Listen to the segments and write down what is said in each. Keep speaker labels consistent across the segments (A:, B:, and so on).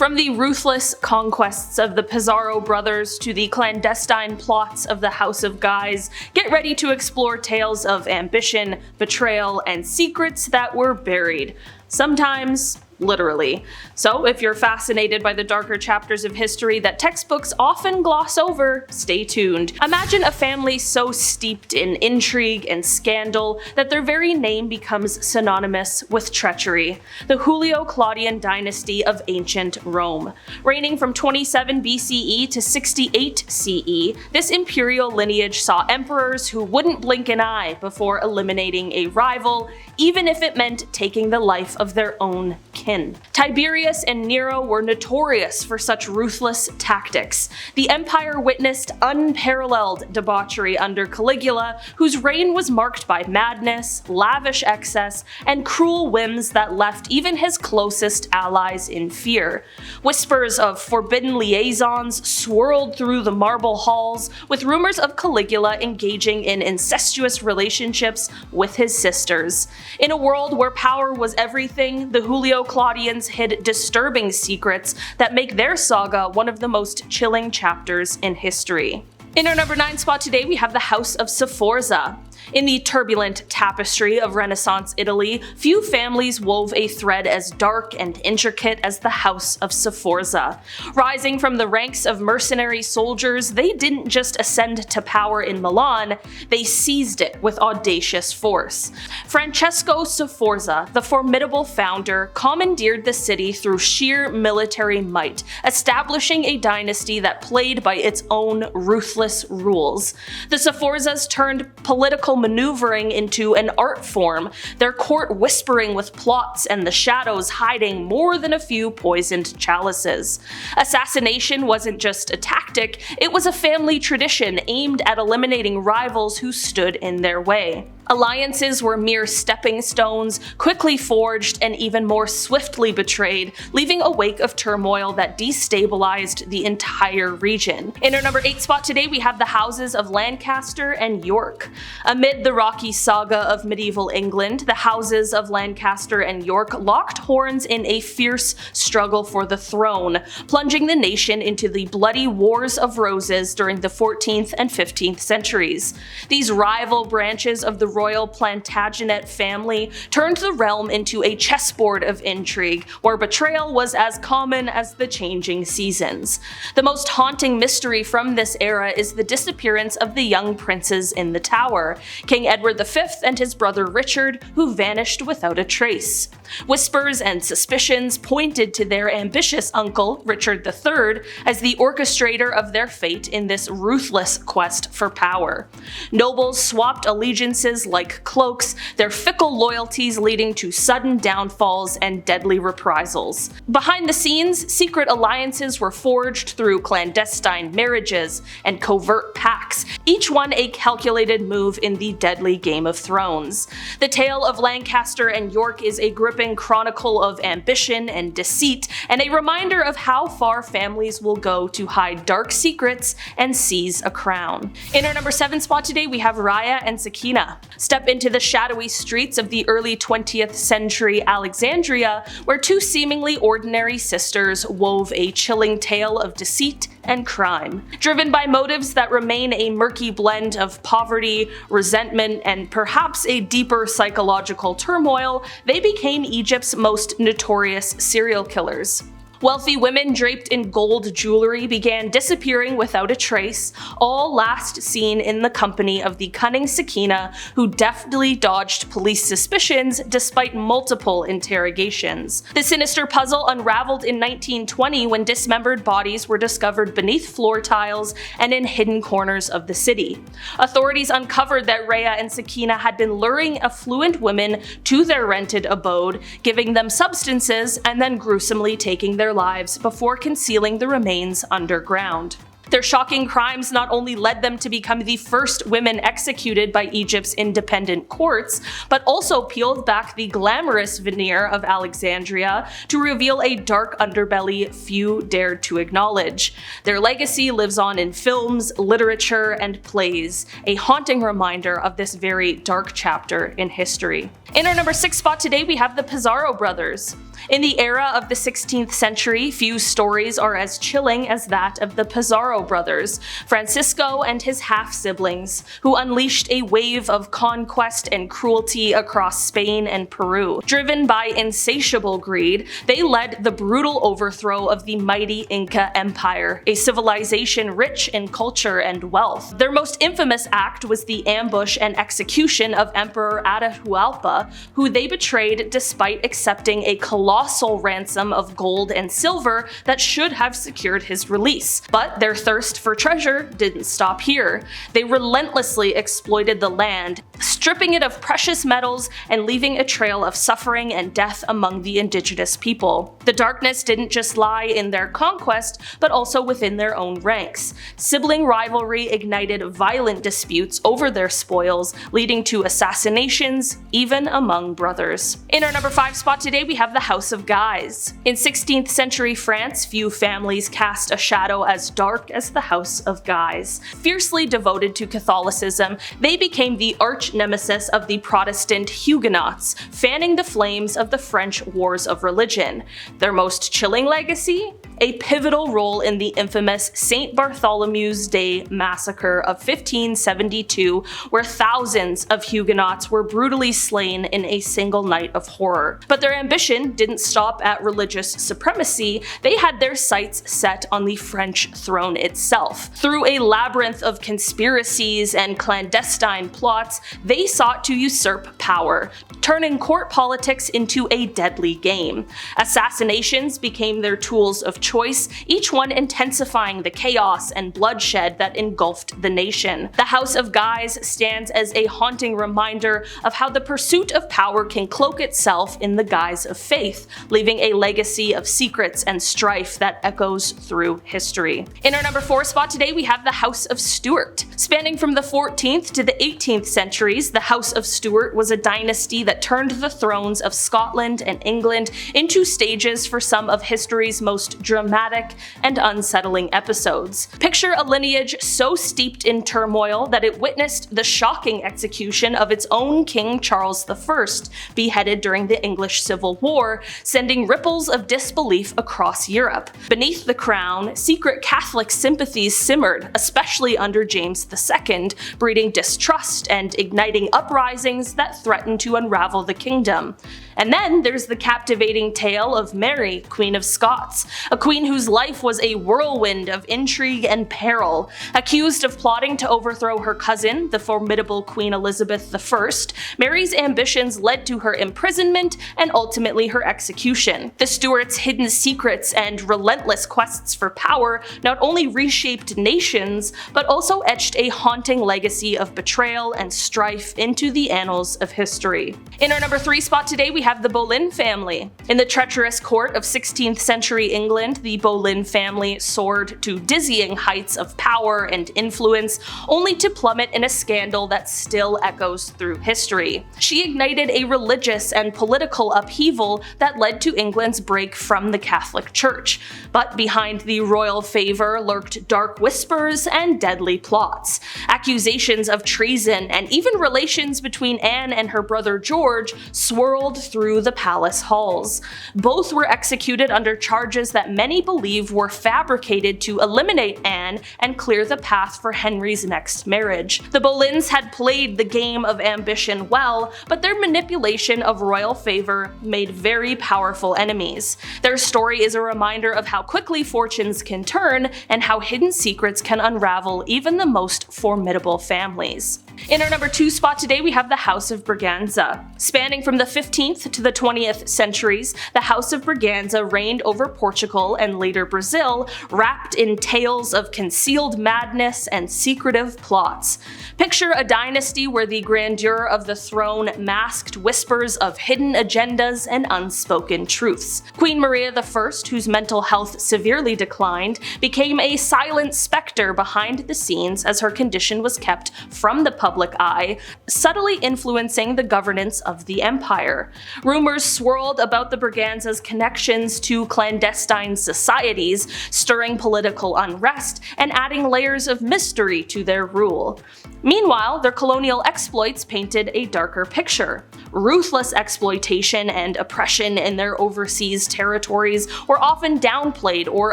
A: From the ruthless conquests of the Pizarro Brothers to the clandestine plots of the House of Guise, get ready to explore tales of ambition, betrayal, and secrets that were buried. Sometimes literally. So if you're fascinated by the darker chapters of history that textbooks often gloss over, stay tuned. Imagine a family so steeped in intrigue and scandal that their very name becomes synonymous with treachery. The Julio-Claudian dynasty of ancient Rome. Reigning from 27 BCE to 68 CE, this imperial lineage saw emperors who wouldn't blink an eye before eliminating a rival, even if it meant taking the life of their own kin. Tiberius and Nero were notorious for such ruthless tactics. The empire witnessed unparalleled debauchery under Caligula, whose reign was marked by madness, lavish excess, and cruel whims that left even his closest allies in fear. Whispers of forbidden liaisons swirled through the marble halls, with rumors of Caligula engaging in incestuous relationships with his sisters. In a world where power was everything, the Julio-Claudians hid disturbing secrets that make their saga one of the most chilling chapters in history. In our number 9 spot today, we have the House of Sforza. In the turbulent tapestry of Renaissance Italy, few families wove a thread as dark and intricate as the House of Sforza. Rising from the ranks of mercenary soldiers, they didn't just ascend to power in Milan, they seized it with audacious force. Francesco Sforza, the formidable founder, commandeered the city through sheer military might, establishing a dynasty that played by its own ruthless rules. The Sforzas turned political maneuvering into an art form, their court whispering with plots and the shadows hiding more than a few poisoned chalices. Assassination wasn't just a tactic, it was a family tradition aimed at eliminating rivals who stood in their way. Alliances were mere stepping stones, quickly forged and even more swiftly betrayed, leaving a wake of turmoil that destabilized the entire region. In our number 8 spot today, we have the houses of Lancaster and York. Amid the rocky saga of medieval England, the houses of Lancaster and York locked horns in a fierce struggle for the throne, plunging the nation into the bloody Wars of Roses during the 14th and 15th centuries. These rival branches of the royal Plantagenet family turned the realm into a chessboard of intrigue, where betrayal was as common as the changing seasons. The most haunting mystery from this era is the disappearance of the young princes in the Tower, King Edward V and his brother Richard, who vanished without a trace. Whispers and suspicions pointed to their ambitious uncle, Richard III, as the orchestrator of their fate in this ruthless quest for power. Nobles swapped allegiances like cloaks, their fickle loyalties leading to sudden downfalls and deadly reprisals. Behind the scenes, secret alliances were forged through clandestine marriages and covert pacts, each one a calculated move in the deadly Game of Thrones. The tale of Lancaster and York is a gripping chronicle of ambition and deceit, and a reminder of how far families will go to hide dark secrets and seize a crown. In our number 7 spot today, we have Raya and Sakina. Step into the shadowy streets of the early 20th century Alexandria, where two seemingly ordinary sisters wove a chilling tale of deceit and crime. Driven by motives that remain a murky blend of poverty, resentment, and perhaps a deeper psychological turmoil, they became Egypt's most notorious serial killers. Wealthy women draped in gold jewelry began disappearing without a trace, all last seen in the company of the cunning Sakina, who deftly dodged police suspicions despite multiple interrogations. The sinister puzzle unraveled in 1920 when dismembered bodies were discovered beneath floor tiles and in hidden corners of the city. Authorities uncovered that Raya and Sakina had been luring affluent women to their rented abode, giving them substances, and then gruesomely taking their lives before concealing the remains underground. Their shocking crimes not only led them to become the first women executed by Egypt's independent courts, but also peeled back the glamorous veneer of Alexandria to reveal a dark underbelly few dared to acknowledge. Their legacy lives on in films, literature, and plays, a haunting reminder of this very dark chapter in history. In our number 6 spot today, we have the Pizarro Brothers. In the era of the 16th century, few stories are as chilling as that of the Pizarro brothers, Francisco and his half-siblings, who unleashed a wave of conquest and cruelty across Spain and Peru. Driven by insatiable greed, they led the brutal overthrow of the mighty Inca Empire, a civilization rich in culture and wealth. Their most infamous act was the ambush and execution of Emperor Atahualpa, who they betrayed despite accepting a colossal ransom of gold and silver that should have secured his release. But their thirst for treasure didn't stop here. They relentlessly exploited the land, stripping it of precious metals and leaving a trail of suffering and death among the indigenous people. The darkness didn't just lie in their conquest, but also within their own ranks. Sibling rivalry ignited violent disputes over their spoils, leading to assassinations, even among brothers. In our number 5 spot today, we have the House of Guise. In 16th century France, few families cast a shadow as dark as the House of Guise. Fiercely devoted to Catholicism, they became the arch nemesis of the Protestant Huguenots, fanning the flames of the French Wars of Religion. Their most chilling legacy? A pivotal role in the infamous St. Bartholomew's Day massacre of 1572, where thousands of Huguenots were brutally slain in a single night of horror. But their ambition didn't stop at religious supremacy. They had their sights set on the French throne itself. Through a labyrinth of conspiracies and clandestine plots, they sought to usurp power, turning court politics into a deadly game. Assassinations became their tools of choice, each one intensifying the chaos and bloodshed that engulfed the nation. The House of Guise stands as a haunting reminder of how the pursuit of power can cloak itself in the guise of faith, leaving a legacy of secrets and strife that echoes through history. In our number 4 spot today, we have the House of Stuart. Spanning from the 14th to the 18th centuries, the House of Stuart was a dynasty that turned the thrones of Scotland and England into stages for some of history's most dramatic and unsettling episodes. Picture a lineage so steeped in turmoil that it witnessed the shocking execution of its own King Charles I, beheaded during the English Civil War, sending ripples of disbelief across Europe. Beneath the crown, secret Catholic sympathies simmered, especially under James II, breeding distrust and igniting uprisings that threatened to unravel the kingdom. And then there's the captivating tale of Mary, Queen of Scots, a queen whose life was a whirlwind of intrigue and peril. Accused of plotting to overthrow her cousin, the formidable Queen Elizabeth I, Mary's ambitions led to her imprisonment and ultimately her execution. The Stuarts' hidden secrets and relentless quests for power not only reshaped nations, but also etched a haunting legacy of betrayal and strife into the annals of history. In our number 3 spot today, we have the Boleyn family. In the treacherous court of 16th century England, the Boleyn family soared to dizzying heights of power and influence, only to plummet in a scandal that still echoes through history. She ignited a religious and political upheaval that led to England's break from the Catholic Church. But behind the royal favor lurked dark whispers and deadly plots. Accusations of treason and even relations between Anne and her brother George swirled through the palace halls. Both were executed under charges that many believe were fabricated to eliminate Anne and clear the path for Henry's next marriage. The Boleyns had played the game of ambition well, but their manipulation of royal favor made very powerful enemies. Their story is a reminder of how quickly fortunes can turn and how hidden secrets can unravel even the most formidable families. In our number 2 spot today, we have the House of Braganza. Spanning from the 15th to the 20th centuries, the House of Braganza reigned over Portugal and later Brazil, wrapped in tales of concealed madness and secretive plots. Picture a dynasty where the grandeur of the throne masked whispers of hidden agendas and unspoken truths. Queen Maria I, whose mental health severely declined, became a silent specter behind the scenes as her condition was kept from the public eye, subtly influencing the governance of the empire. Rumors swirled about the Braganza's connections to clandestine societies, stirring political unrest and adding layers of mystery to their rule. Meanwhile, their colonial exploits painted a darker picture. Ruthless exploitation and oppression in their overseas territories were often downplayed or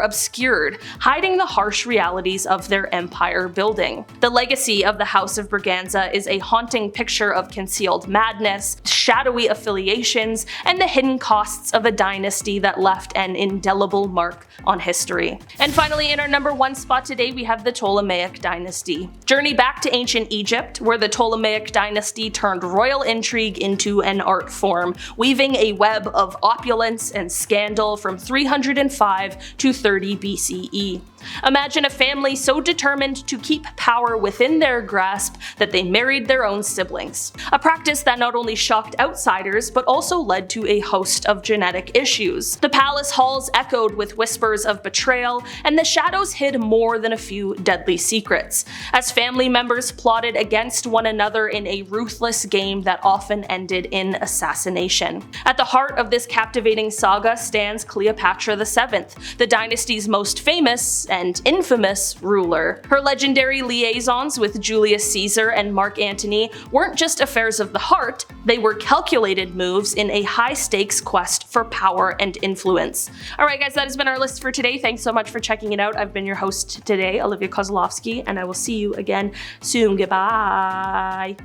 A: obscured, hiding the harsh realities of their empire building. The legacy of the House of Braganza is a haunting picture of concealed madness, shadowy affiliations, and the hidden costs of a dynasty that left an indelible mark on history. And finally, in our number 1 spot today, we have the Ptolemaic dynasty. Journey back to ancient Egypt, where the Ptolemaic dynasty turned royal intrigue into an art form, weaving a web of opulence and scandal from 305 to 30 BCE. Imagine a family so determined to keep power within their grasp that they married their own siblings. A practice that not only shocked outsiders, but also led to a host of genetic issues. The palace halls echoed with whispers of betrayal, and the shadows hid more than a few deadly secrets, as family members plotted against one another in a ruthless game that often ended in assassination. At the heart of this captivating saga stands Cleopatra VII, the dynasty's most famous and infamous ruler. Her legendary liaisons with Julius Caesar and Mark Antony weren't just affairs of the heart, they were calculated moves in a high-stakes quest for power and influence. Alright guys, that has been our list for today. Thanks so much for checking it out. I've been your host today, Olivia Kozlowski, and I will see you again soon. Goodbye!